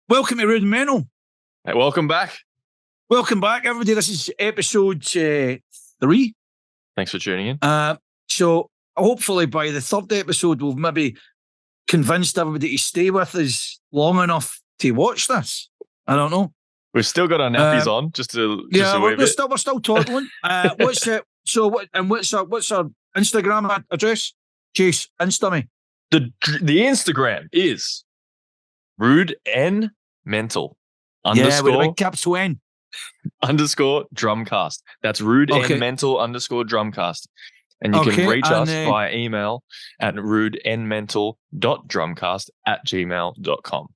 Welcome to Rude and Mental. Hey, welcome back. Welcome back, everybody. This is episode 3. Thanks for tuning in. So hopefully by the third episode, we've maybe convinced everybody to stay with us long enough to watch this. I don't know. We've still got our nappies on, just a wee bit. We're still toddling. What's our Instagram address? Chase, Insta me. The Instagram is Rude and Mental With a big capital N. _ Drumcast. That's Rude and Mental _ Drumcast. And you can reach us via email at rudeandmental.drumcast@gmail.com.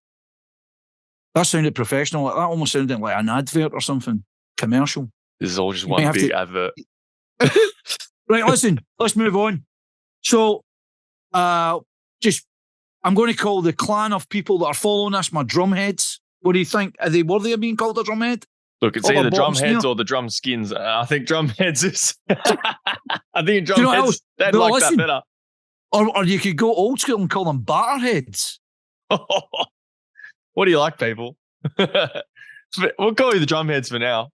That sounded professional. That almost sounded like an advert or something. Commercial. This is all just one big advert. Right, listen, let's move on. So, I'm going to call the clan of people that are following us my drumheads. What do you think? Are they worthy of being called a drumhead? Look, it's either drumheads or the drum skins. I think drumheads is... I think drumheads, they'd like that better. Or you could go old school and call them batterheads. What do you like, people? We'll call you the drumheads for now.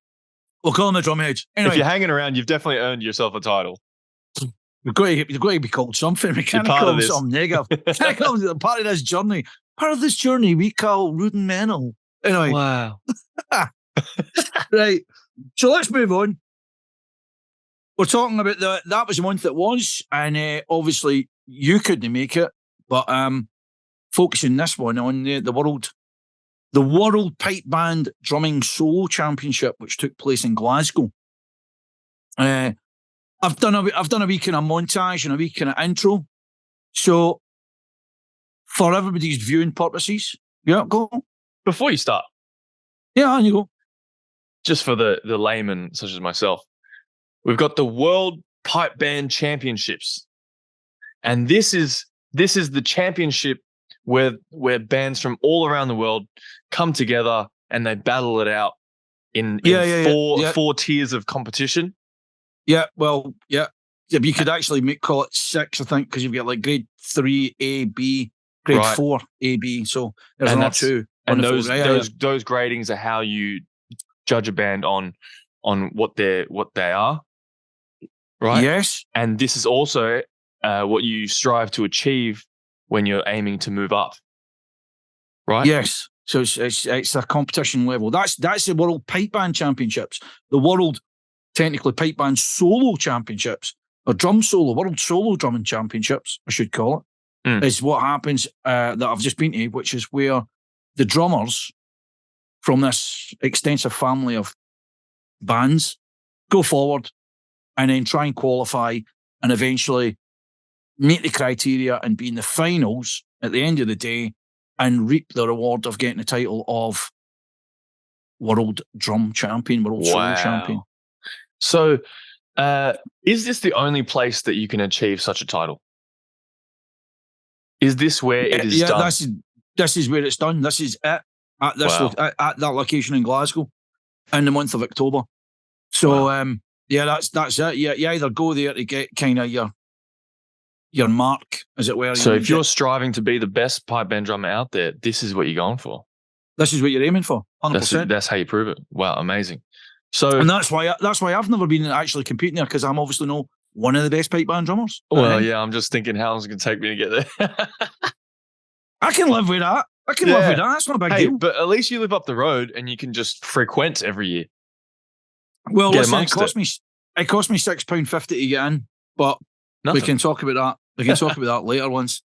We'll call them the drumheads. Anyway, if you're hanging around, you've definitely earned yourself a title. You've got to be called something. We can't call them something negative. Can't call them part of this journey. Part of this journey we call Rude and Mental. Anyway. Wow. Right. So let's move on. We're talking about that was the month it was, and obviously you couldn't make it, but focusing this one on the World Pipe Band Drumming Solo Championship, which took place in Glasgow. I've done a wee kind of montage and a wee kind of intro. So for everybody's viewing purposes, go. Before you start. Yeah, on you go. Just for the layman such as myself, we've got the World Pipe Band Championships. And this is the championship where bands from all around the world come together and they battle it out in four tiers of competition. Yeah, well, yeah. You could actually call it 6, I think, because you've got like grade 3 A, B, grade 4 A, B. So there's another 2. And those gradings are how you judge a band on what they are, right? Yes. And this is also what you strive to achieve when you're aiming to move up, right? Yes. So it's a competition level. That's the World Pipe Band Championships. The World, technically, Pipe Band Solo Championships, or World Solo Drumming Championships, I should call it, is what happens that I've just been to, which is where the drummers from this extensive family of bands go forward and then try and qualify and eventually meet the criteria and be in the finals at the end of the day and reap the reward of getting the title of World Drum Champion, World Solo Champion. So, is this the only place that you can achieve such a title? Is this where it is done? This is where it's done. This is it at that location in Glasgow in the month of October. So, that's it. You either go there to get kind of your mark, as it were. So, if you're striving to be the best pipe band drummer out there, this is what you're going for. This is what you're aiming for. 100%. That's how you prove it. Wow, amazing. So, and that's why I've never been actually competing there, because I'm obviously not one of the best pipe band drummers. Well, I'm just thinking how long is it going to take me to get there? I can live with that. Live with that. That's not a big deal. But at least you live up the road and you can just frequent every year. Well, listen, it cost me £6.50 to get in, but we can talk about that. We can talk about that later once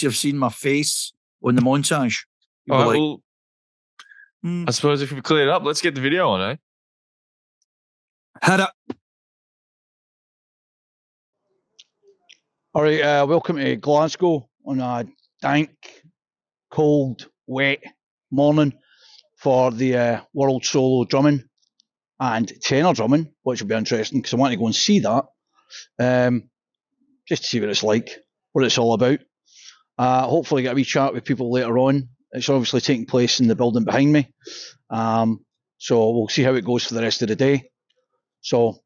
you've seen my face on the montage. All right, I suppose if we clear it up, let's get the video on, eh? Hit it. All right, welcome to Glasgow on a dank, cold, wet morning for the World Solo Drumming and Tenor Drumming, which will be interesting because I want to go and see that, just to see what it's like, what it's all about. Hopefully get a wee chat with people later on. It's obviously taking place in the building behind me, so we'll see how it goes for the rest of the day. So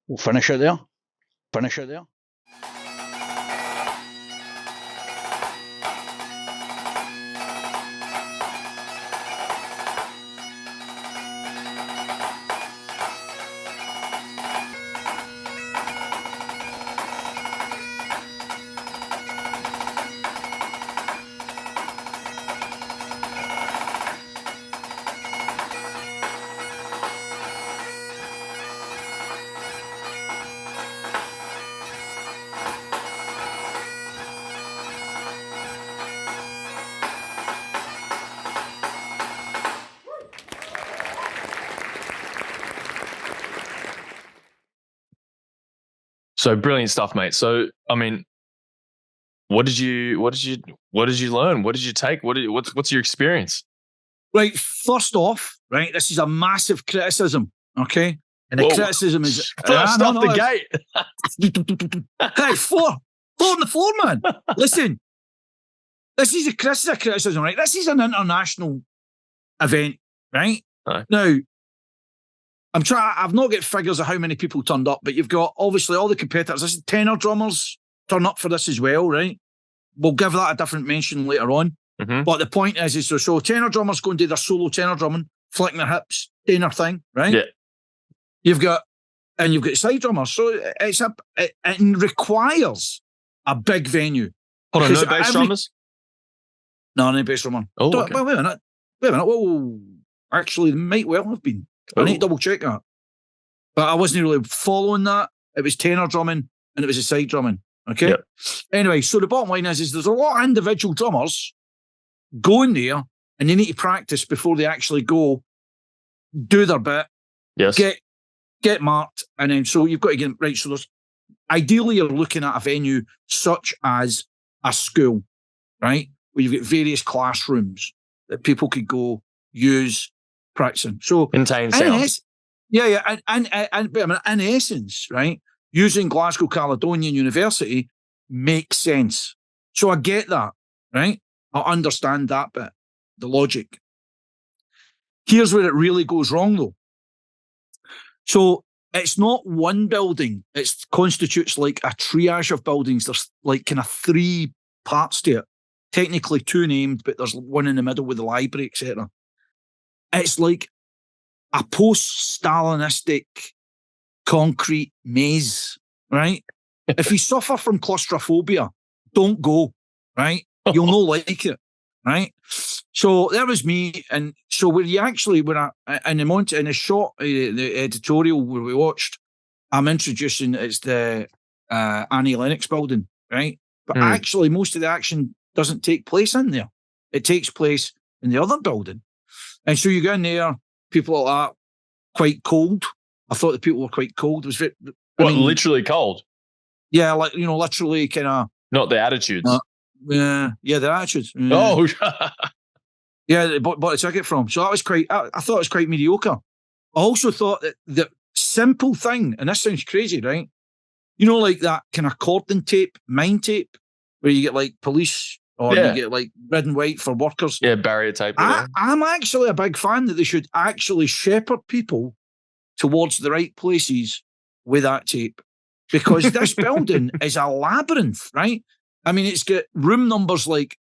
we'll finish it there. So brilliant stuff, mate. So I mean, what did you learn? What did you take? What's your experience? Right, first off, right, this is a massive criticism, okay? And the Whoa. criticism is First off the gate. Hey, four on the floor, man. Listen, this is a criticism, right? This is an international event, right? Aye. Now, I've not got figures of how many people turned up, but you've got obviously all the competitors. This is tenor drummers turn up for this as well, right? We'll give that a different mention later on. Mm-hmm. But the point is so tenor drummers go and do their solo tenor drumming, flicking their hips, doing their thing, right? Yeah. You've got side drummers. So it requires a big venue. Hold on, no bass drummers? No bass drummer. Oh, okay. Wait a minute. Whoa. Actually, there might well have been. I need to double check that. But I wasn't really following that. It was tenor drumming and it was a side drumming. Okay. Yep. Anyway, so the bottom line is there's a lot of individual drummers going there and they need to practice before they actually go, do their bit, yes, get marked, and then so you've got to get right. So there's ideally you're looking at a venue such as a school, right? Where you've got various classrooms that people could go use practicing. So contain sound. And in essence, right, using Glasgow Caledonian University makes sense. So I get that, right? I understand that bit, the logic. Here's where it really goes wrong, though. So it's not one building. It constitutes like a triage of buildings. There's like kind of 3 parts to it. Technically 2 named, but there's one in the middle with the library, etc. It's like a post-Stalinistic concrete maze, right? If you suffer from claustrophobia, don't go, right? You'll not like it, right? So that was me. And so in the shot, the editorial where we watched, I'm introducing it's the Annie Lennox building, right? But actually, most of the action doesn't take place in there. It takes place in the other building. And so you go in there, people like that, quite cold. I thought the people were quite cold. It was very, literally cold? Yeah, like, literally kind of. Not the attitudes. Yeah, the attitudes. Yeah. Oh, yeah, but I took it from. So that was quite, I thought it was quite mediocre. I also thought that the simple thing, and this sounds crazy, right? Like that kind of cordon tape, mind tape, where you get like police or you get like red and white for workers. Yeah, barrier tape. I'm actually a big fan that they should actually shepherd people towards the right places with that tape. Because this building is a labyrinth, right? I mean, it's got room numbers like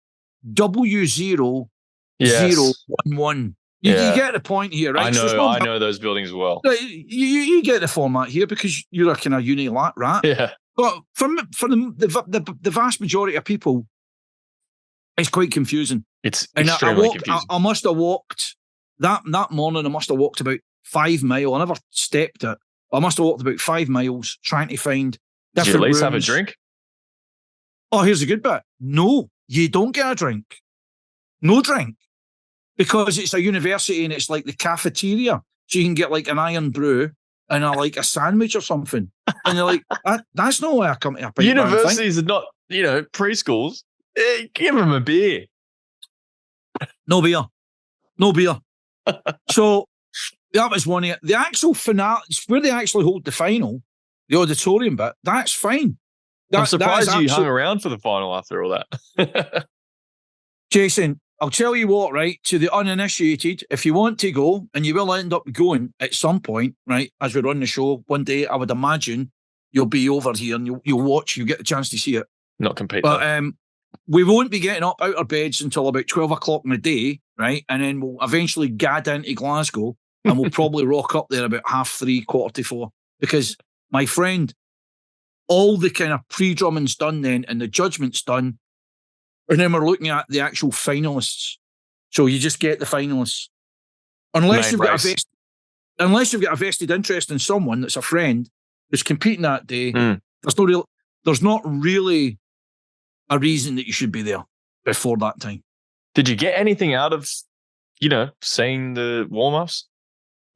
W0 011. You get the point here, right? I know those buildings well. You get the format here because you're a kind of uni rat. Yeah. But for the vast majority of people, it's quite confusing. It's extremely confusing. I must have walked that morning. I must have walked about 5 miles. I never stepped it. I must have walked about 5 miles trying to find different Did you at least rooms. have a drink? Oh, here's a good bit. No, you don't get a drink. No drink. Because it's a university and it's like the cafeteria. So you can get like an iron brew and a sandwich or something. And you're like, that's not why I come to a Universities are not, preschools. Give them a beer. No beer. So that was one of it. The actual finale, where they actually hold the final, the auditorium bit, that's fine. I'm surprised you hung around for the final after all that. Jason, I'll tell you what, right, to the uninitiated, if you want to go, and you will end up going at some point, right, as we run the show, one day, I would imagine you'll be over here and you'll watch, you'll get the chance to see it. Not compete. But we won't be getting up out of beds until about 12 o'clock in the day, right, and then we'll eventually gad into Glasgow and we'll probably rock up there about 3:30, 4:45, because, my friend, all the kind of pre-drumming's done then and the judgment's done. And then we're looking at the actual finalists. So you just get the finalists. Unless you've got a vested interest in someone that's a friend who's competing that day, there's not really a reason that you should be there before that time. Did you get anything out of, seeing the warm-ups?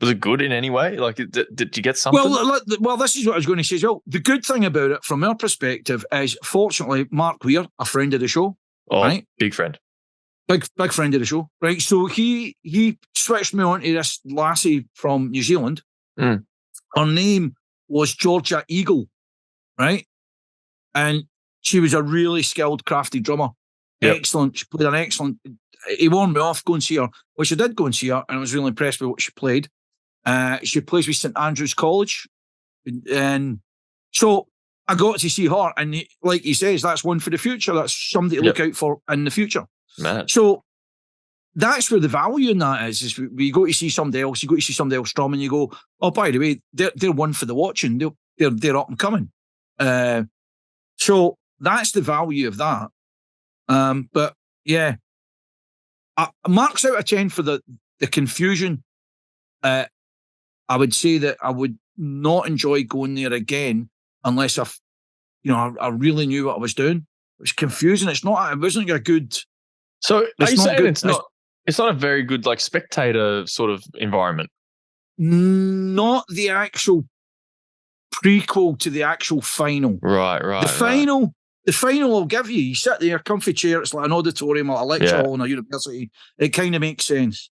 Was it good in any way? Like, did you get something? Well, this is what I was going to say as well. The good thing about it, from our perspective, is fortunately Mark Weir, a friend of the show, right? Big friend. Big friend of the show, right? So he switched me on to this lassie from New Zealand. Mm. Her name was Georgia Eagle, right? And she was a really skilled, crafty drummer. Yep. Excellent. She played an excellent. He warned me off, go and see her, which I did go and see her, and I was really impressed with what she played. She plays with St Andrews College, and so I got to see her. And like he says, that's one for the future. That's somebody to look out for in the future. Man. So that's where the value in that is we go to see somebody else. You go to see somebody else drum, and you go, oh, by the way, they're one for the watching. They're up and coming. So that's the value of that. But yeah, marks out of 10 for the confusion. I would say that I would not enjoy going there again unless I really knew what I was doing. It was confusing. It wasn't a good. So are you saying it's not a very good like spectator sort of environment? Not the actual prequel to the actual final. Right. The final will give you sit there, comfy chair. It's like an auditorium or a lecture hall in a university. It kind of makes sense.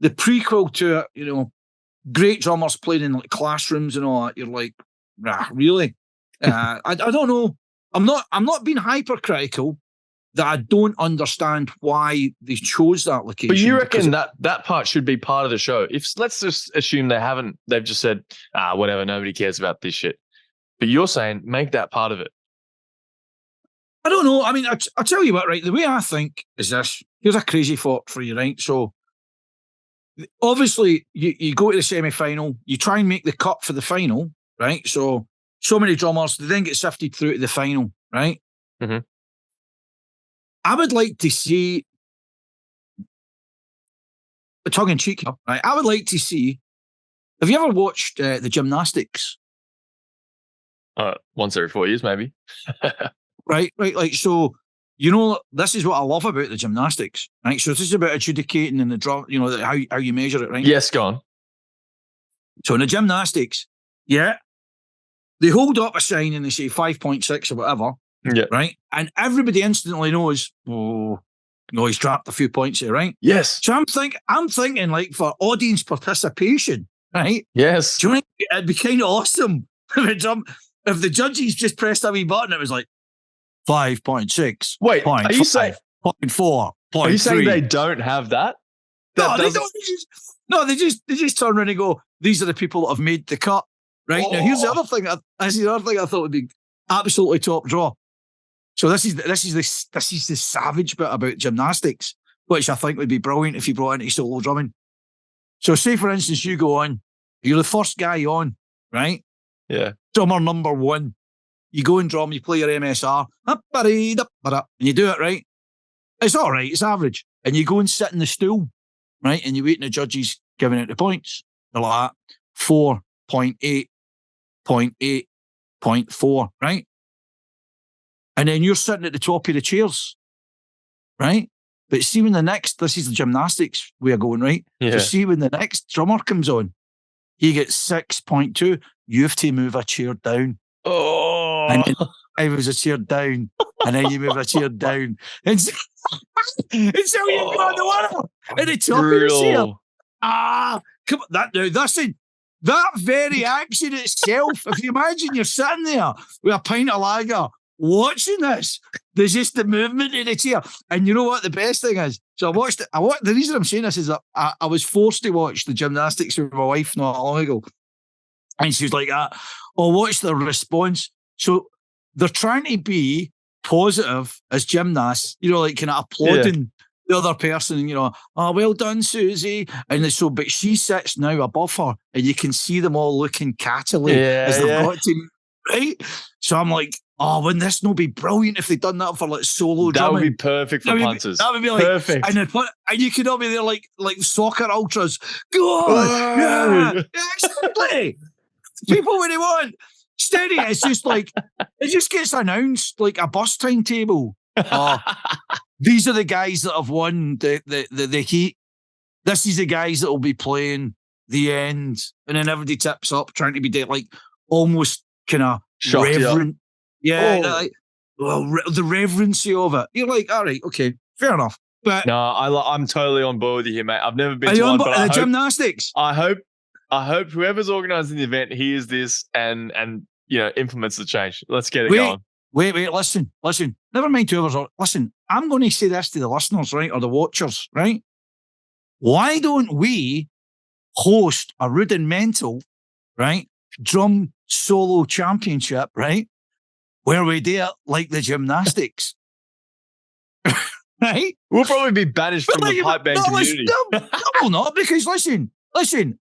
The prequel to it, great drummers playing in like classrooms and all that. You're like, really? I don't know. I'm not being hypercritical that I don't understand why they chose that location. But you reckon that part should be part of the show? Let's just assume they've just said, whatever, nobody cares about this shit. But you're saying make that part of it. I don't know. I mean, I'll tell you what, right? The way I think is this. Here's a crazy thought for you, right? So obviously you go to the semi-final, you try and make the cut for the final, right? So many drummers, they then get sifted through to the final, right? Mm-hmm. I would like to see, tongue in cheek, right? I would like to see, have you ever watched the Gymnastics? Once every 4 years, maybe. Right. Like, so, this is what I love about the Gymnastics, right? So this is about adjudicating in the drum, how you measure it, right? Yes, go on. So in the Gymnastics, they hold up a sign and they say 5.6 or whatever. Yeah. Right. And everybody instantly knows, he's dropped a few points here, right? Yes. So I'm thinking like for audience participation, right? Yes. Do you think it'd be kind of awesome if the judges just pressed a wee button, it was like 5.6. Wait, are you saying 0.4? Are you saying they don't have that? No, they don't. They just turn around and go, these are the people that have made the cut. Right. Now here's the other thing. I thought would be absolutely top draw. So this is the savage bit about Gymnastics, which I think would be brilliant if you brought into solo drumming. So say for instance you go on, you're the first guy on, right? Yeah. Drummer number 1. You go and drum, you play your MSR, and you do it right. It's all right, it's average. And you go and sit in the stool, right? And you're waiting the judges giving out the points. They're like 4.8, 0.8, 0.4, right? And then you're sitting at the top of the chairs, right? But see when this is the Gymnastics way of going, right? Yeah. So see when the next drummer comes on, he gets 6.2. You have to move a chair down. Oh. And then I was a chair down. And then you move a chair down. And so you've got the winner at the top of the chair. Come on. That very action itself, if you imagine you're sitting there with a pint of lager, watching this, there's just the movement in the chair. And you know what the best thing is? So I watched it. The reason I'm saying this is that I was forced to watch the Gymnastics with my wife not long ago. And she was like, watch the response. So they're trying to be positive as gymnasts, like kind of applauding the other person, well done, Susie. And but she sits now above her and you can see them all looking cattily as they've got to, right? So I'm like, wouldn't this not be brilliant if they'd done that for like solo drumming? That would be perfect for punters. That would be like perfect. And you could all be there like soccer ultras. Go on! Yeah, exactly. People when they want. Steady, it's just like it just gets announced like a bus timetable. These are the guys that have won the heat. This is the guys that will be playing the end, and then everybody tips up, trying to be like almost kind of Shocked, reverent. Yeah, Oh. like, well, the reverency of it. You're like, all right, okay, fair enough. But No, I'm totally on board with you here, mate. I've never been are to you one, on but the gymnastics? I hope whoever's organising the event hears this and implements the change. Let's get it going. Wait, listen. Never mind whoever's on. Listen, I'm going to say this to the listeners, right, or the watchers, right? Why don't we host a rudimental, right, drum solo championship, right, where we do it like the gymnastics, right? We'll probably be banished from the pipe band community. No, not because listen,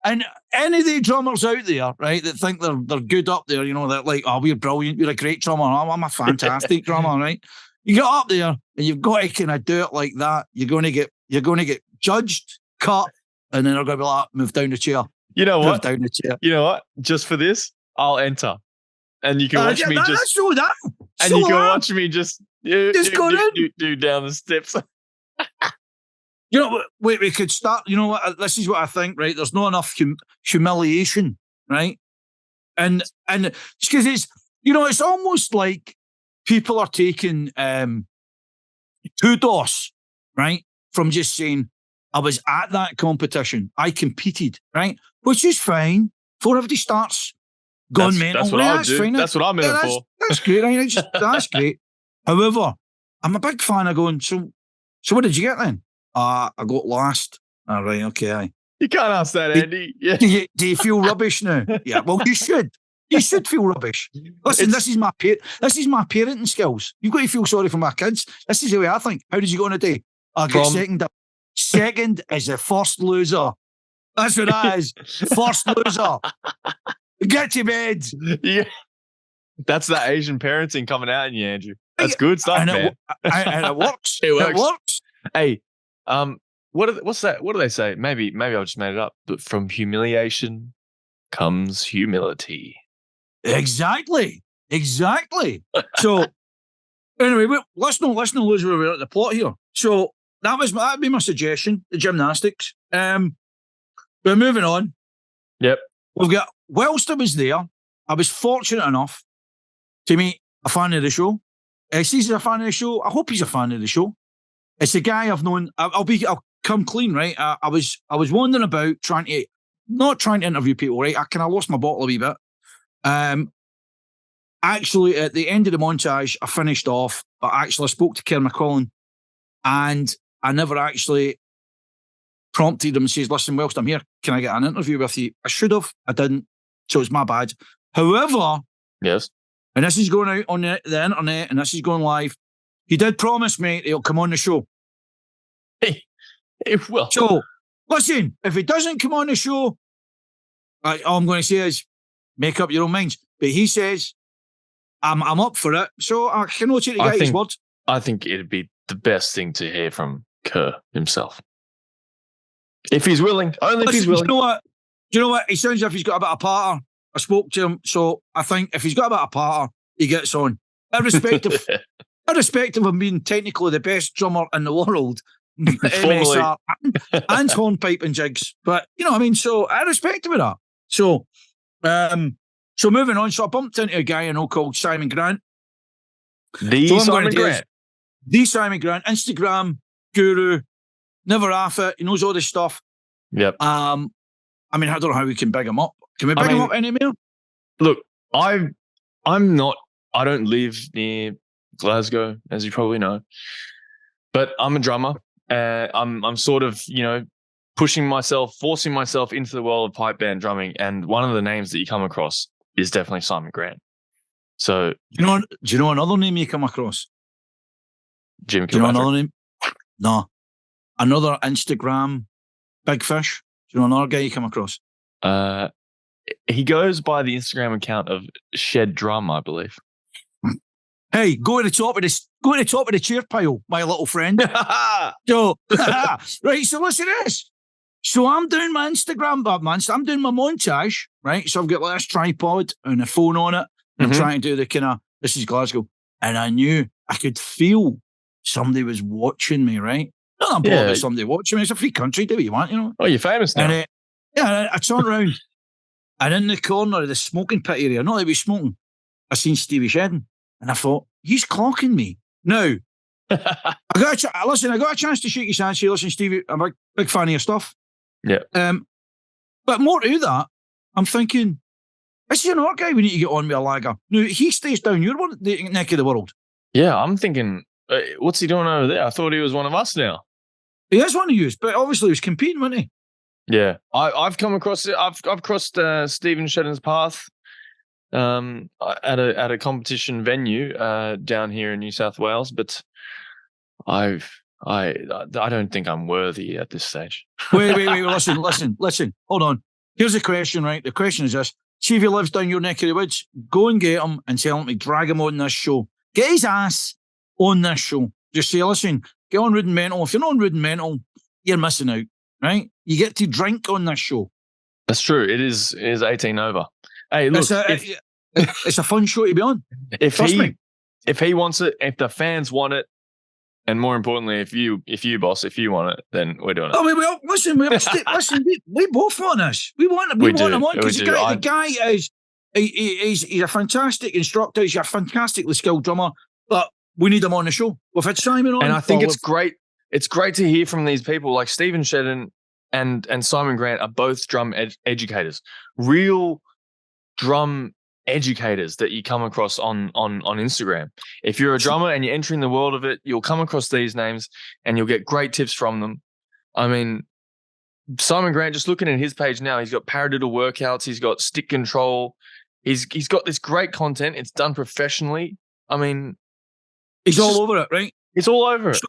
and any of the drummers out there, right, that think they're good up there, that like, oh, we're brilliant, you're a great drummer, oh, I'm a fantastic drummer, right? You get up there and you've got to kind of do it like that. You're going to get judged, cut, and then they're going to be like, move down the chair. You know what? Move down the chair. You know what? Just for this, I'll enter, and you can watch me just. And you can watch me just do down the steps. We could start. You know what? This is what I think. Right? There's not enough humiliation, right? And because it's almost like people are taking kudos, right, from just saying I was at that competition, I competed, right, which is fine. Before everybody starts going mental, that's what I do. Fine. That's what I'm in it for. That's great. Right? That's great. However, I'm a big fan of going. So what did you get then? I got last. All right, okay. You can't ask that, Andy. Yeah. Do you feel rubbish now? Yeah. Well, you should. You should feel rubbish. Listen, this is my parenting skills. You've got to feel sorry for my kids. This is the way I think. How did you go on a day? I got second. Second is the first loser. That's what that is. First loser. Get to bed. Yeah. That's that Asian parenting coming out in you, Andrew. That's good stuff, man. And it works. It works. It works. Hey, what's that? What do they say? Maybe I just made it up. But from humiliation comes humility. Exactly. So anyway, let's not lose where we're at the plot here. So that'd be my suggestion. The gymnastics. But moving on. Yep. We've got. Whilst I was there, I was fortunate enough to meet a fan of the show. He's a fan of the show. I hope he's a fan of the show. It's a guy I've known. I'll come clean, right? I was wandering about not trying to interview people, right? I kind of lost my bottle a wee bit. Actually, at the end of the montage, I finished off, but actually I spoke to Kerr McCollin, and I never actually prompted him and says, listen, whilst I'm here, can I get an interview with you? I should have. I didn't. So it's my bad. However, yes, and this is going out on the internet and this is going live, he did promise me he'll come on the show. It will. So, listen, if he doesn't come on the show, all I'm going to say is make up your own minds. But he says, I'm up for it. So I can not take the guy's word. I think it'd be the best thing to hear from Kerr himself. If he's willing. Only if he's willing. Do you know what? He sounds as if he's got a bit of patter. I spoke to him. So I think if he's got a bit of patter, he gets on. Irrespective of him being technically the best drummer in the world, MSR and hornpipe and jigs. But, you know what I mean? So irrespective of that. So, moving on. So I bumped into a guy I know called Simon Grant. Simon Grant. The Simon Grant, Instagram guru, never half it. He knows all this stuff. Yep. I mean, I don't know how we can big him up. Can we big him up anymore? Look, I don't live near Glasgow, as you probably know, but I'm a drummer. I'm sort of, forcing myself into the world of pipe band drumming. And one of the names that you come across is definitely Simon Grant. So, do you know another name you come across? Jim Kilpatrick. Do you know another name? No. Another Instagram big fish. Do you know another guy you come across? He goes by the Instagram account of Shed Drum, I believe. Hey, go to the top of the chair pile, my little friend. So, right, so listen to this. So I'm doing my Instagram, I'm doing my montage, right? So I've got like this tripod and a phone on it. And I'm trying to do the kind of, this is Glasgow. And I knew I could feel somebody was watching me, right? Not I'm bothered with somebody watching me. It's a free country, do what you want, Oh, you're famous now. And, Yeah, I turned around, and in the corner of the smoking pit area, not that he was smoking, I seen Stevie Shedden, and I thought, he's clocking me. Now, I got a chance to shake his hand, say, listen, Stevie, I'm a big fan of your stuff. Yeah. But more to that, I'm thinking, this is another guy we need to get on with a lager. Now, he stays down your neck of the world. Yeah, I'm thinking, what's he doing over there? I thought he was one of us now. He is one of you, but obviously he was competing, wasn't he? Yeah, I've come across it. I've crossed Stephen Shedden's path at a competition venue down here in New South Wales, but I don't think I'm worthy at this stage. Wait, listen. Hold on. Here's the question, right? The question is this. See if he lives down your neck of the woods, go and get him and tell him to drag him on this show. Get his ass on this show. Just say, listen, get on Rude and Mental. If you're not on Rude and Mental, you're missing out, right? You get to drink on this show. That's true. It is 18 over. Hey, look, it's a fun show to be on. If he wants it, if the fans want it, and more importantly, if you boss, if you want it, then we're doing it. Oh, listen, we both want this. We want him on because the guy is he's a fantastic instructor. He's a fantastically skilled drummer, but we need him on the show. We've had Simon on, and I think it's great. It's great to hear from these people like Stephen Shedden and Simon Grant are both drum educators, real drum educators that you come across on Instagram. If you're a drummer and you're entering the world of it, you'll come across these names and you'll get great tips from them. I mean, Simon Grant, just looking at his page now, he's got paradiddle workouts, he's got stick control, he's got this great content. It's done professionally. I mean, he's all over it, right? It's all over it.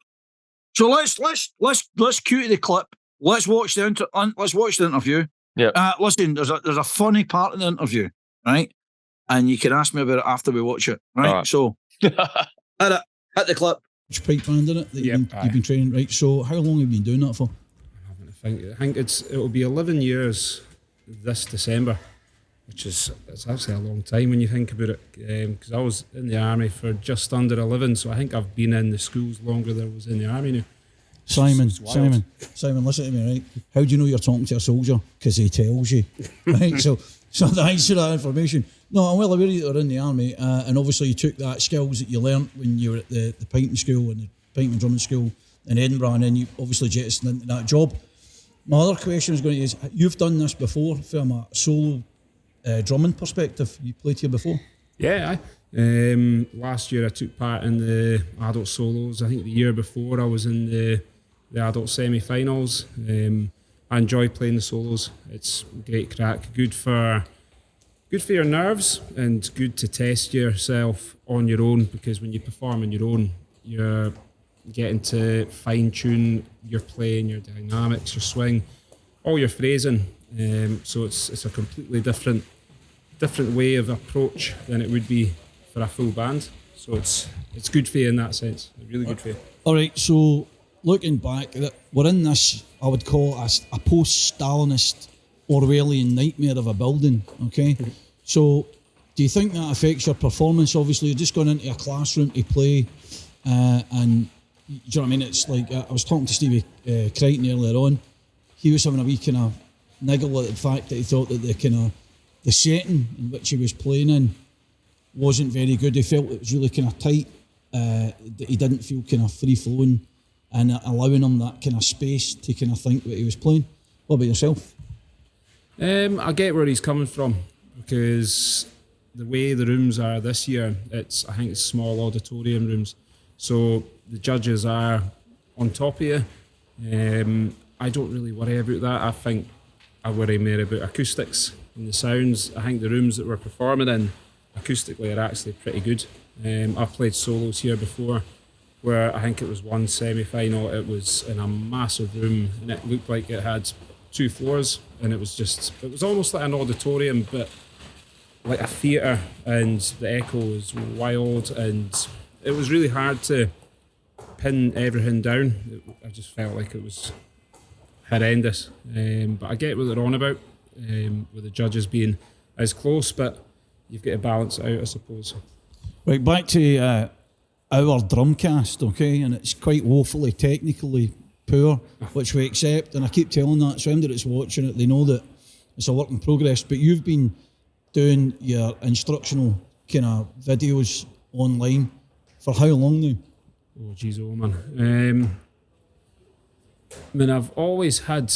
So let's cue to the clip. Let's watch the interview. Yeah. Listen, there's a funny part in the interview, right? And you can ask me about it after we watch it, right? Right. So, hit the clip. Which pipe band in it that you've been training, right? So, how long have you been doing that for? I think it'll be 11 years this December, it's actually a long time when you think about it. Because I was in the army for just under 11, so I think I've been in the schools longer than I was in the army now. Simon, listen to me, right? How do you know you're talking to a soldier? Because he tells you, right? So thanks for that information. No, I'm well aware that you're in the army, and obviously you took that skills that you learnt when you were at the piping school and the piping and drumming school in Edinburgh, and then you obviously jettisoned into that job. My other question is going to is, you've done this before from a solo drumming perspective. You played here before? Yeah, last year I took part in the adult solos. I think the year before I was in the adult semi-finals. I enjoy playing the solos. It's great crack, good for your nerves and good to test yourself on your own, because when you perform on your own, you're getting to fine-tune your playing, your dynamics, your swing, all your phrasing. So it's a completely different way of approach than it would be for a full band. So it's good for you in that sense. Really good for you. All right, so looking back, we're in this, I would call it a post-Stalinist Orwellian nightmare of a building, okay? So do you think that affects your performance? Obviously, you're just going into a classroom to play, and do you know what I mean? It's like, I was talking to Stevie Crichton earlier on. He was having a wee kind of niggle at the fact that he thought that the setting in which he was playing in wasn't very good. He felt it was really kind of tight, that he didn't feel kind of free-flowing and allowing him that kind of space to kind of think what he was playing. What about yourself? I get where he's coming from, because the way the rooms are this year, I think it's small auditorium rooms, so the judges are on top of you. I don't really worry about that. I think I worry more about acoustics and the sounds. I think the rooms that we're performing in acoustically are actually pretty good. I've played solos here before where I think it was one semi-final, it was in a massive room and it looked like it had 2 floors, and it was almost like an auditorium but like a theatre, and the echo was wild and it was really hard to pin everything down. I just felt like it was horrendous, but I get what they're on about, with the judges being as close, but you've got to balance it out, I suppose. Right, back to our drum cast, okay, and it's quite woefully technically poor, which we accept, and I keep telling that, so anybody that's watching it, they know that it's a work in progress. But you've been doing your instructional kind of videos online for how long now? Oh, geez, oh man. I mean, I've always had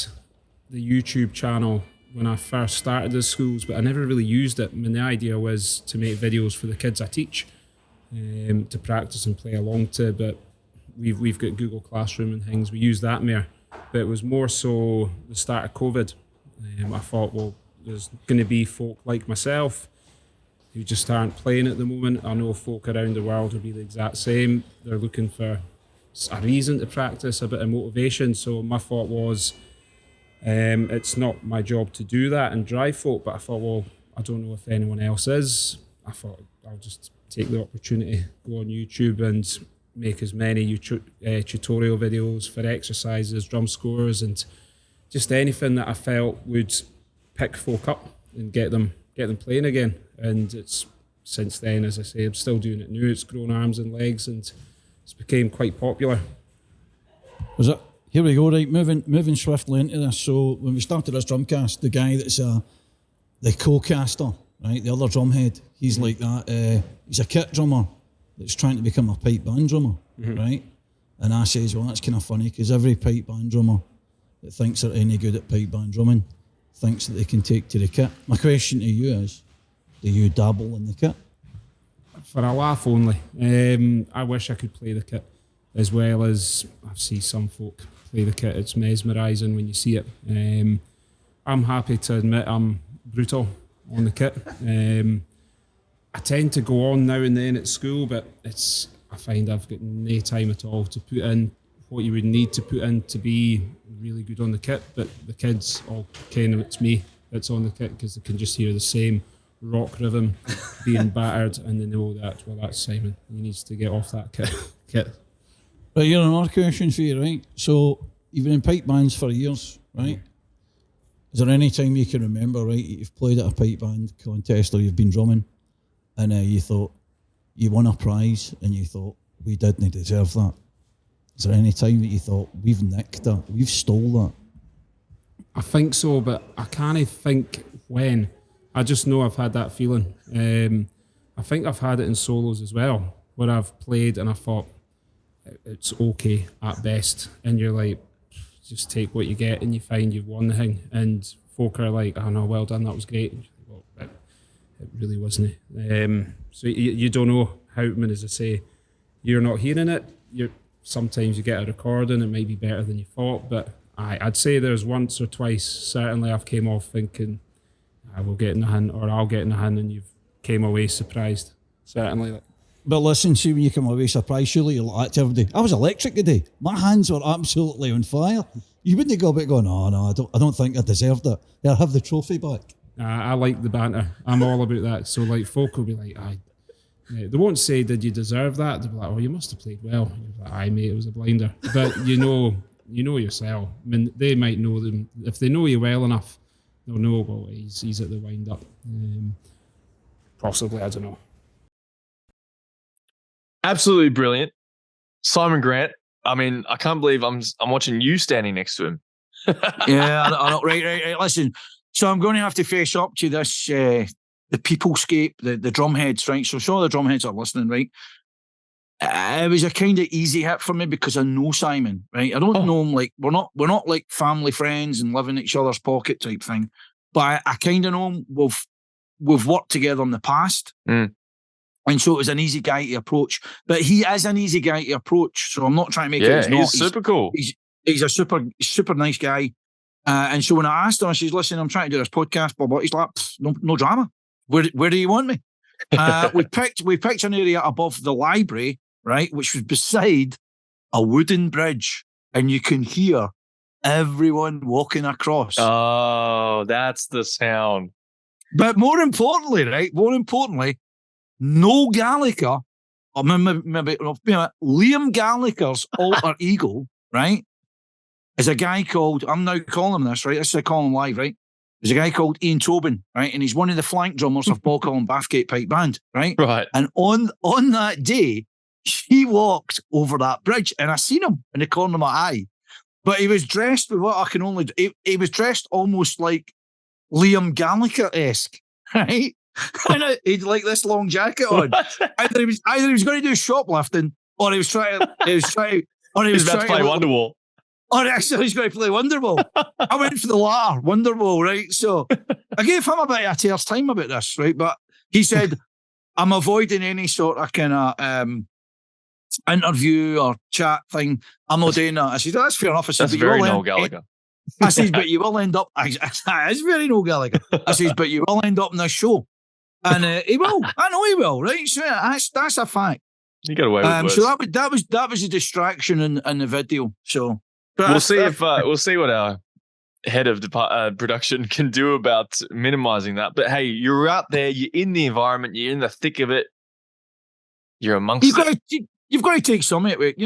the YouTube channel when I first started the schools, but I never really used it. I mean, the idea was to make videos for the kids I teach, to practice and play along to, but we've got Google Classroom and things. We use that more. But it was more so the start of COVID. I thought, well, there's going to be folk like myself who just aren't playing at the moment. I know folk around the world will be the exact same. They're looking for a reason to practice, a bit of motivation. So my thought was, it's not my job to do that and drive folk, but I thought, well, I don't know if anyone else is. I thought I'll just take the opportunity, go on YouTube and make as many tutorial videos for exercises, drum scores, and just anything that I felt would pick folk up and get them playing again. And it's since then, as I say, I'm still doing it now. It's grown arms and legs, and it's became quite popular. Was it? Here we go, right, moving swiftly into this. So when we started this drumcast, the guy that's the co-caster, right, the other drumhead, he's like that, he's a kit drummer that's trying to become a pipe band drummer, right? And I says, well, that's kind of funny, because every pipe band drummer that thinks they're any good at pipe band drumming thinks that they can take to the kit. My question to you is, do you dabble in the kit? For a laugh only. I wish I could play the kit as well as I've seen some folk play the kit. It's mesmerising when you see it. I'm happy to admit I'm brutal on the kit. I tend to go on now and then at school, but I find I've got no time at all to put in what you would need to put in to be really good on the kit. But the kids all kind of, it's me that's on the kit, because they can just hear the same rock rhythm being battered, and they know that, well, that's Simon. He needs to get off that kit. Right, here's another question for you, right? So you've been in pipe bands for years, right? Is there any time you can remember, right, you've played at a pipe band contest or you've been drumming and you thought you won a prize and you thought, we didn't deserve that? Is there any time that you thought, we've nicked that, we've stole that? I think so, but I can't think when. I just know I've had that feeling. I think I've had it in solos as well, where I've played and I thought, it's okay at best, and you're like, just take what you get, and you find you've won the thing, and folk are like, oh no, well done, that was great. And well, it really wasn't. So you don't know how, I mean, as I say, you're not hearing it. Sometimes you get a recording, it might be better than you thought, but I'd say there's once or twice certainly I've came off thinking I will get in the hand, or I'll get in the hand, and you've came away surprised, certainly. But listen, see, when you come away surprised, surely you're like that to everybody. I was electric today. My hands were absolutely on fire. You wouldn't go about going, oh no, I don't think I deserved it. Yeah, have the trophy back. I like the banter. I'm all about that. So like, folk will be like, they won't say, did you deserve that? They'll be like, oh, you must have played well. And you're like, aye mate, it was a blinder. But you know yourself. I mean, they might know them. If they know you well enough, they'll know, well, he's at the wind up. Possibly, I don't know. Absolutely brilliant. Simon Grant. I mean, I can't believe I'm watching you standing next to him. Yeah, I know. Right. Listen, so I'm going to have to face up to this, the peoplescape, the drumheads, right? So some of the drumheads are listening, right? It was a kind of easy hit for me because I know Simon, right? I don't know him, like we're not like family friends and live in each other's pocket type thing, but I kind of know him. We've worked together in the past. And so it was an easy guy to approach. But he is an easy guy to approach, so I'm not trying to make it as not. He's super cool. He's a super nice guy. And so when I asked him, I says, listen, I'm trying to do this podcast, blah, blah. He's like, no drama. Where do you want me? We picked an area above the library, right, which was beside a wooden bridge. And you can hear everyone walking across. Oh, that's the sound. But more importantly, no Gallagher, or maybe Liam Gallagher's alter ego, right, is a guy called, I'm now calling him this, right? This is I call him live, right? There's a guy called Ian Tobin, right? And he's one of the flank drummers of Balcall and Bathgate Pipe Band, right? Right. And on that day, he walked over that bridge, and I seen him in the corner of my eye. But he was dressed with what I can only do. He was dressed almost like Liam Gallagher-esque, right? And he'd like this long jacket on. Either he was going to do shoplifting, or he was trying to, He's about to play Wonderwall. Or actually, he's going to play Wonderwall. I went for the latter, Wonderwall, right? So I gave him a bit of a tear's time about this, right? But he said, I'm avoiding any sort of kind of interview or chat thing. I'm not doing that. I said, that's fair enough. I said, That's very Noel Gallagher. I said, but you will end up. It's very Noel Gallagher. I said, but you will end up in this show. And he will. I know he will, right? So that's a fact. You got away with worse. So that was a distraction in the video. So we'll see what our head of production can do about minimizing that. But hey, you're out there, you're in the environment, you're in the thick of it, you're amongst it. You've got to take some of it.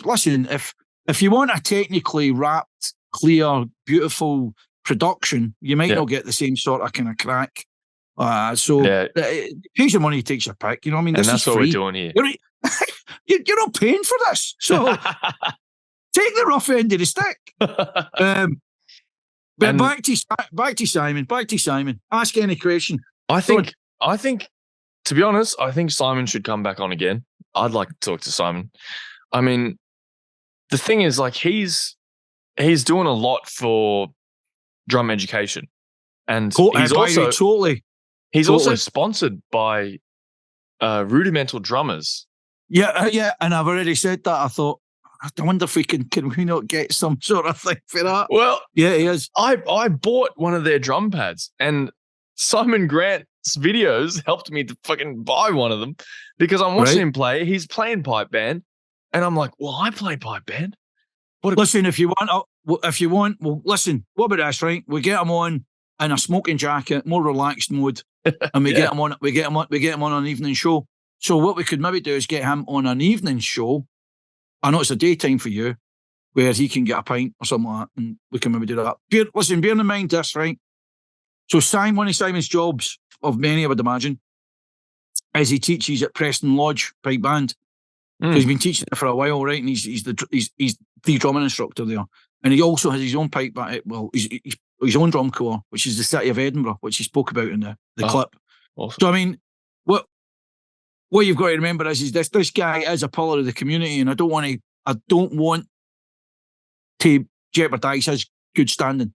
Listen, if you want a technically wrapped, clear, beautiful production, you might not get the same sort of kind of crack. Pays your money, takes your pick. You know what I mean? And that's what we're doing here. You're not paying for this, so take the rough end of the stick. But back to Simon. Ask any question. I think, to be honest, I think Simon should come back on again. I'd like to talk to Simon. I mean, the thing is, like, he's doing a lot for drum education, and he's also sponsored by Rudimental Drummers. Yeah, and I've already said that. I thought, I wonder if can we not get some sort of thing for that? Well, yeah, he is. I bought one of their drum pads, and Simon Grant's videos helped me to fucking buy one of them because I'm watching him play. He's playing pipe band, and I'm like, well, I play pipe band. Listen, if you want, well, listen. What about this, right? We get him on in a smoking jacket, more relaxed mode, and we get him on. We get him on an evening show. So what we could maybe do is get him on an evening show. I know it's a daytime for you, where he can get a pint or something like that, and we can maybe do that. Bear in mind this, right? So one of Simon's jobs, of many I would imagine, is he teaches at Preston Lodge Pipe Band. He's been teaching it for a while, right? And he's the drumming instructor there. And he also has his own pipe band, his own drum corps, which is the City of Edinburgh, which he spoke about in the clip. Awesome. So I mean, what you've got to remember is this guy is a pillar of the community, and I don't want to jeopardise his good standing.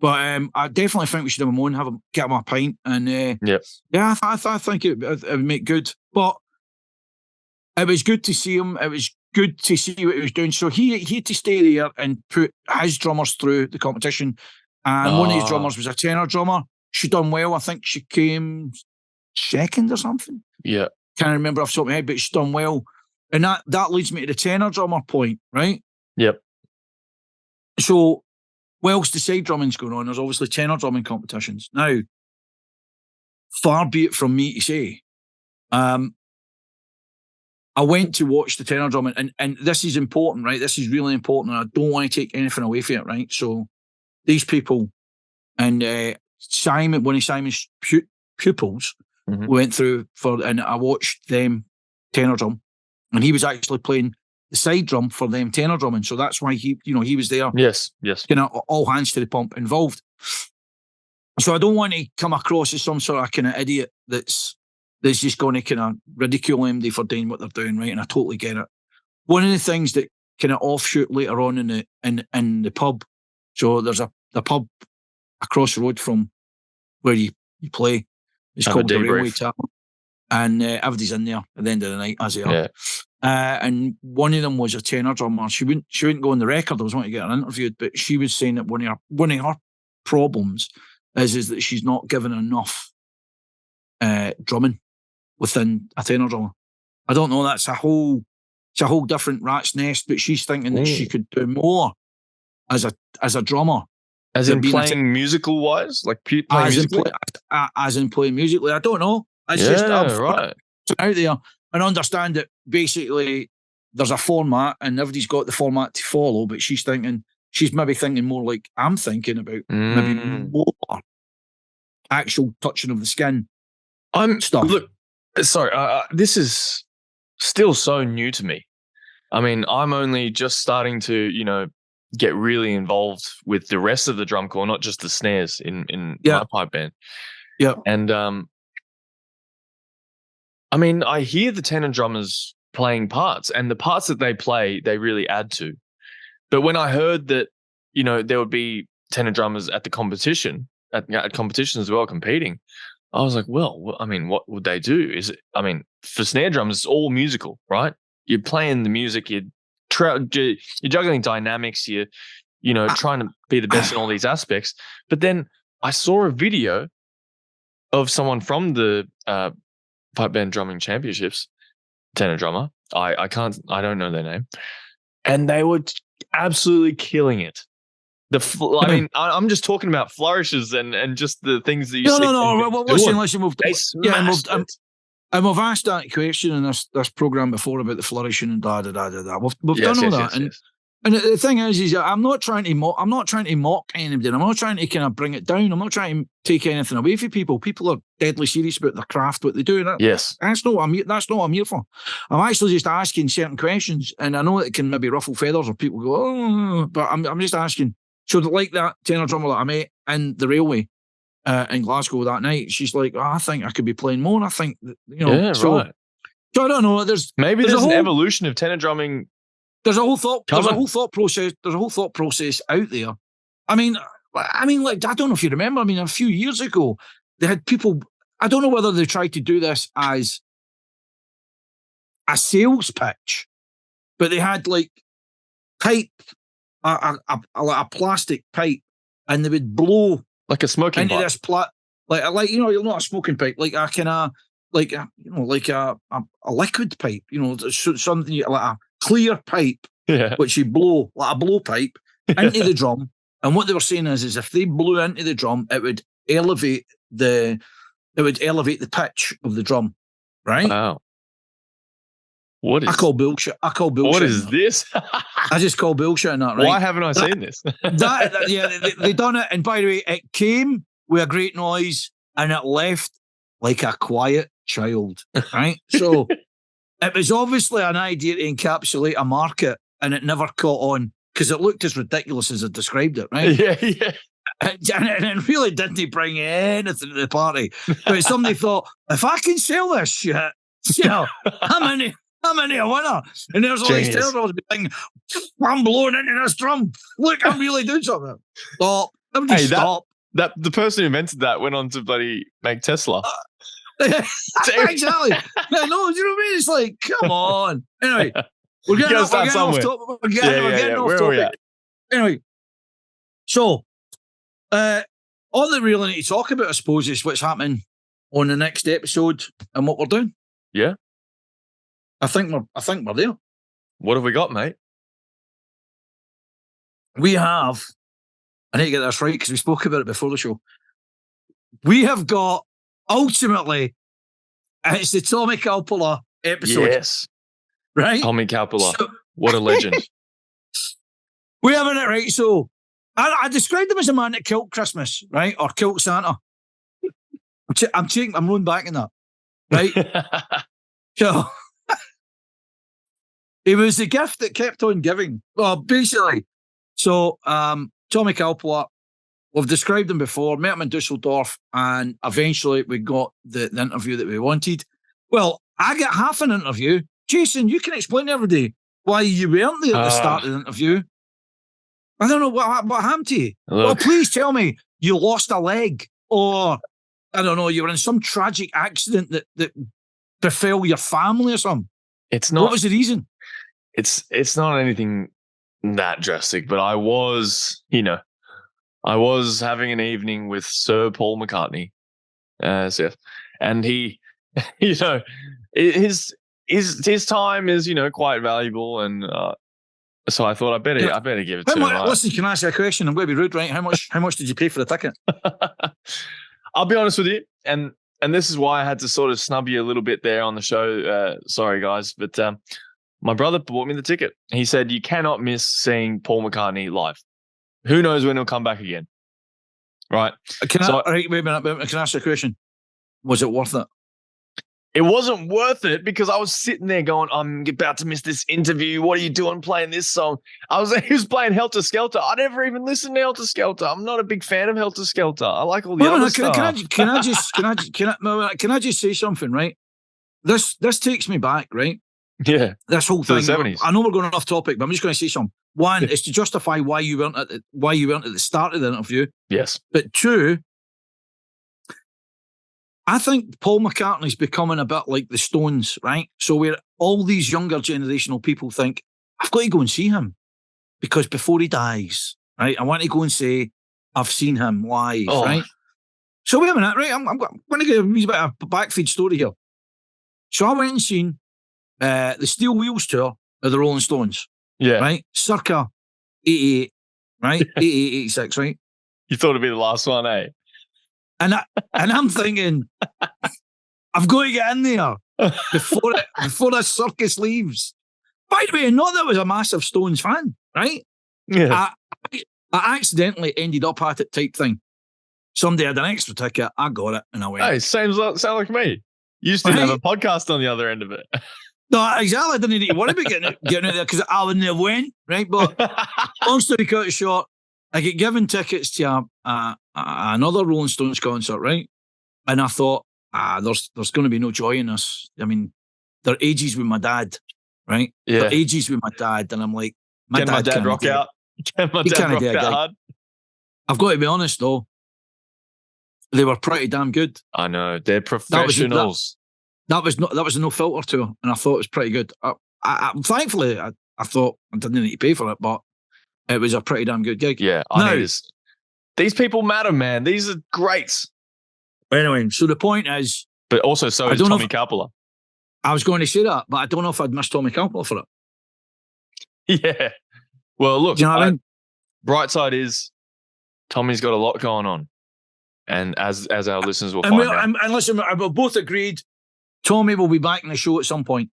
But I definitely think we should have him on, get him a pint, and I think it would make good. But it was good to see him. It was good to see what he was doing. So he had to stay there and put his drummers through the competition. And one of his drummers was a tenor drummer. She done well. I think she came second or something. Yeah. Can't remember off the top of my head, but she's done well. And that leads me to the tenor drummer point, right? Yep. So whilst the side drumming's going on, there's obviously tenor drumming competitions. Now, far be it from me to say, I went to watch the tenor drumming, and this is important, right? This is really important, and I don't want to take anything away from it, right? So these people, and Simon, one of Simon's pupils, went through and I watched them tenor drum, and he was actually playing the side drum for them tenor drumming. So that's why he was there. Yes. All hands to the pump involved. So I don't want to come across as some sort of kind of idiot that's just going to kind of ridicule MD for doing what they're doing, right? And I totally get it. One of the things that kind of offshoot later on in the pub. So there's the pub across the road from where you play. It's called the Railway Tavern, and everybody's in there at the end of the night, as they are. Yeah. And one of them was a tenor drummer. She wouldn't go on the record. I was wanting to get her interviewed, but she was saying that one of her problems is that she's not given enough drumming within a tenor drummer. I don't know. It's a whole different rat's nest. But she's thinking that she could do more as a drummer. As in playing musical wise, like playing musically? As in playing musically. I don't know. It's just right out there and understand that basically there's a format and everybody's got the format to follow. But she's maybe thinking more like I'm thinking about, maybe more actual touching of the skin. Stuff. Look, sorry, this is still so new to me. I mean, I'm only just starting to, get really involved with the rest of the drum corps, not just the snares in my pipe band. Yeah. And I mean, I hear the tenor drummers playing parts, and the parts that they play, they really add to. But when I heard that, there would be tenor drummers at the competition, at competitions as well, competing, I was like, well, I mean, what would they do? For snare drums, it's all musical, right? You're playing the music, you're juggling dynamics, you're trying to be the best in all these aspects. But then I saw a video of someone from the pipe band drumming championships, tenor drummer. I don't know their name, and they were absolutely killing it. I'm just talking about flourishes and just the things that you see. No. Listen. We've asked that question in this program before about the flourishing and da da da da da. We've done all that, and the thing is I'm not trying to mock. I'm not trying to mock anybody. I'm not trying to kind of bring it down. I'm not trying to take anything away from people. People are deadly serious about their craft, what they do. Yes, that's not what I'm here for. I'm actually just asking certain questions, and I know it can maybe ruffle feathers, or people go, oh, but I'm just asking. So like that tenor drummer that I met in the railway in Glasgow that night, she's like, I think I could be playing more. And I think that, right. So I don't know. There's an evolution of tenor drumming. There's a whole thought process. There's a whole thought process out there. I mean, like, I don't know if you remember. I mean, a few years ago, they had people. I don't know whether they tried to do this as a sales pitch, but they had like pipe, a plastic pipe, and they would blow like a smoking into pipe. this you're not a smoking pipe, like a kind of like a liquid pipe, something like a clear pipe, which you blow like a blow pipe into the drum. And what they were saying is if they blew into the drum, it would elevate the pitch of the drum, right? Wow. I call bullshit. What is this? I just call bullshit on that, right? Why haven't I seen this? They done it. And by the way, it came with a great noise and it left like a quiet child, right? So it was obviously an idea to encapsulate a market, and it never caught on because it looked as ridiculous as I described it, right? Yeah. And it really didn't bring anything to the party. But somebody thought, if I can sell this shit, I'm in a winner. And there's all these tenors being, I'm blowing into this drum. Look, I'm really doing something. Stop. Stop. That the person who invented that went on to bloody make Tesla. Exactly. No, you know what I mean? It's like, come on. Anyway, we're getting off topic. We're getting off topic. Anyway, so all that we really need to talk about, I suppose, is what's happening on the next episode and what we're doing. Yeah. I think we're there. What have we got, mate? We have, I need to get this right because we spoke about it before the show. We have got, ultimately, it's the Tommy Calpula episode. Yes. Right? Tommy Calpula. What a legend. We have it right. So I described him as a man that killed Christmas, right? Or killed Santa. I'm rolling back in that. Right? So he was the gift that kept on giving. Well, basically. So Tommy Calpula, we've described him before, met him in Dusseldorf, and eventually we got the interview that we wanted. Well, I get half an interview. Jason, you can explain to everybody why you weren't there at the start of the interview. I don't know what happened to you. Look. Well, please tell me you lost a leg, or I don't know, you were in some tragic accident that befell your family or something. It's not. What was the reason? It's not anything that drastic, but I was having an evening with Sir Paul McCartney, and he, his time is quite valuable, and so I thought I better give it to him. Listen, can I ask you a question? I'm going to be rude, right? How much did you pay for the ticket? I'll be honest with you, and this is why I had to sort of snub you a little bit there on the show. Sorry, guys, but my brother bought me the ticket. He said you cannot miss seeing Paul McCartney live. Who knows when he'll come back again? Right? Wait a minute. Can I ask you a question? Was it worth it? it wasn't worth it because I was sitting there going, I'm about to miss this interview. What are you doing playing this song? He was playing Helter Skelter. I never even listened to Helter Skelter. I'm not a big fan of Helter Skelter. I like all the other stuff. Can I just say something, right? This takes me back, right? Yeah. This whole To the thing. 70s. I know we're going off topic, but I'm just going to say something. One, is to justify why you weren't at the start of the interview. Yes. But two, I think Paul McCartney's becoming a bit like the Stones, right? So where all these younger generational people think, I've got to go and see him because before he dies, right? I want to go and say, I've seen him live, right? So wait a minute, right? I'm going to give a wee bit of a backfeed story here. So I went and seen the Steel Wheels tour of the Rolling Stones. Yeah. Right? Circa 88, right? 88, 86, right? You thought it'd be the last one, eh? And I'm thinking, I've got to get in there before this circus leaves. By the way, not that I was a massive Stones fan, right? Yeah. I accidentally ended up at it type thing. Somebody had an extra ticket, I got it, and I went. Hey, sound like me. You just didn't have a podcast on the other end of it. No, exactly. I didn't need to worry about getting out there because I wouldn't have went, right? But long story cut it short, I get given tickets to another Rolling Stones concert, right? And I thought, there's going to be no joy in this. I mean, they're ages with my dad, right? Yeah. They're ages with my dad, and I'm like, Can my dad rock out? Can my dad rock out hard? I've got to be honest though, they were pretty damn good. I know they're professionals. That was a no filter tour, and I thought it was pretty good. Thankfully, I thought I didn't need to pay for it, but it was a pretty damn good gig. Yeah, these people matter, man. These are greats. Anyway, so the point is, but also so is Tommy Coppola. I was going to say that, but I don't know if I'd miss Tommy Coppola for it. Yeah. Well, look, do you know what I mean? Bright side is Tommy's got a lot going on, and as our listeners will find out. And listen, we've both agreed. Tommy will be back in the show at some point.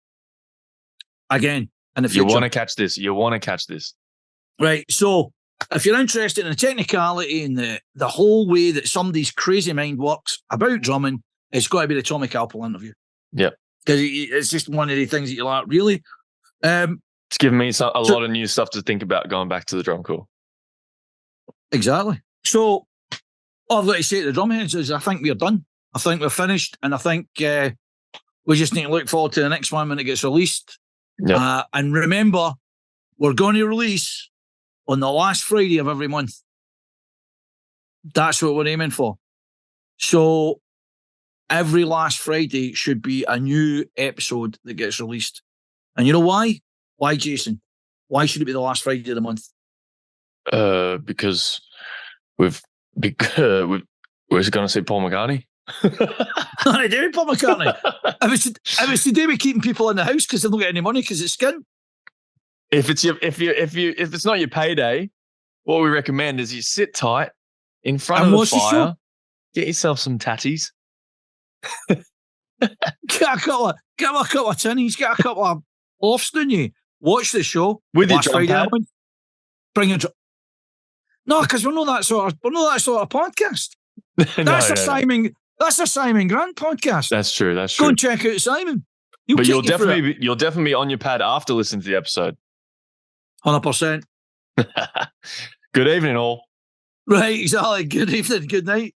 Again, in the future. You want to catch this. Right. So if you're interested in the technicality and the whole way that somebody's crazy mind works about drumming, it's got to be the Tommy Coppola interview. Yep. Because it's just one of the things that you're like, really? It's given me a lot of new stuff to think about going back to the drum corps. Exactly. So all I've got to say to the drumheads is I think we're done. I think we're finished. And I think we just need to look forward to the next one when it gets released. Yep. And remember, we're going to release on the last Friday of every month. That's what we're aiming for. So every last Friday should be a new episode that gets released. And you know why? Why, Jason? Why should it be the last Friday of the month? Because we're going to see Paul McCartney. I do, Paul McCartney. If it's to do with keeping people in the house because they don't get any money because it's skin. If it's not your payday, what we recommend is you sit tight in front of the fire, get yourself some tatties. Get a couple of tinnies, get a couple of offs, don't you? Watch the show with your drum pad. Bring your drum. No, because we're not that sort of podcast. That's a Simon Grant podcast. That's true. Go and check out Simon. You'll definitely be on your pad after listening to the episode. 100%. Good evening, all. Right, exactly. Good evening. Good night.